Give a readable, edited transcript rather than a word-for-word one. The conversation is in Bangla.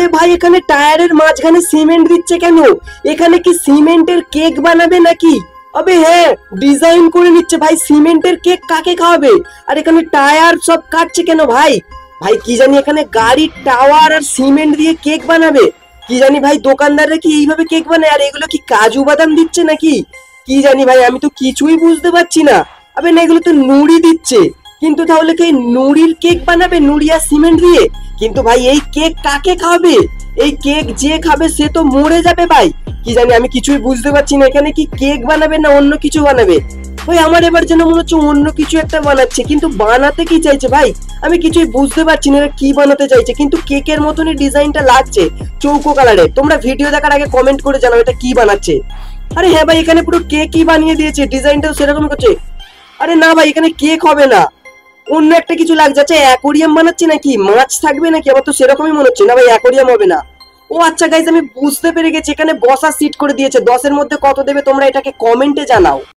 আরে ভাই এখানে টায়ারের মাঝখানে সিমেন্ট দিচ্ছে কেন? এখানে কি সিমেন্টের কেক বানাবে নাকি? আবে হ্যাঁ, ডিজাইন করে নিচ্ছে ভাই। সিমেন্টের কেক কাকে খাওয়াবে? আর এখানে টায়ার সব কাটছে কেন ভাই? ভাই কি জানি এখানে গাড়ির টাওয়ার আর সিমেন্ট দিয়ে কেক বানাবে। কি জানি ভাই, দোকানদাররা কি এইভাবে কেক বানায়? আর এগুলো কি কাজু বাদাম দিচ্ছে নাকি? কি জানি ভাই, আমি তো কিছুই বুঝতে পারছি না। আবে না, এগুলো তো নুড়ি দিচ্ছে। কিন্তু তাহলে কি নুড়ির কেক বানাবে, নুড়ি আর সিমেন্ট দিয়ে? কিন্তু ভাই এই কেক কাকে খাওয়াবে? এই কেক যে খাবে সে তো মরে যাবে ভাই। কি জানি, আমি কিছুই বুঝতে পারছি না এখানে কি কেক বানাবে না অন্য কিছু বানাবে। ভাই আমার এবার যেন মনে হচ্ছে অন্য কিছু একটা বানাচ্ছে, কিন্তু বানাতে কি চাইছে ভাই? আমি কিছুই বুঝতে পারছি না এরা কি বানাতে চাইছে, কিন্তু কেকের মতনই ডিজাইনটা লাগছে, চৌকো কালারে। তোমরা ভিডিও দেখার আগে কমেন্ট করে জানাও এটা কি বানাচ্ছে। আরে হ্যাঁ ভাই, এখানে পুরো কেকই বানিয়ে দিয়েছে, ডিজাইনটাও সেরকম করছে। আরে না ভাই, এখানে কেক হবে না, অন্য একটা কিছু লাগছে। আচ্ছা অ্যাকোরিয়াম বানাচ্ছে নাকি? মাছ থাকবে নাকি? আমার তো সেরকমই মনে হচ্ছে। না ভাই, অ্যাকোরিয়াম হবে না। ও আচ্ছা গাইস, আমি বুঝতে পেরে গেছি, এখানে বসার সিট করে দিয়েছে। 10-এর মধ্যে কত দেবে তোমরা এটাকে কমেন্টে জানাও।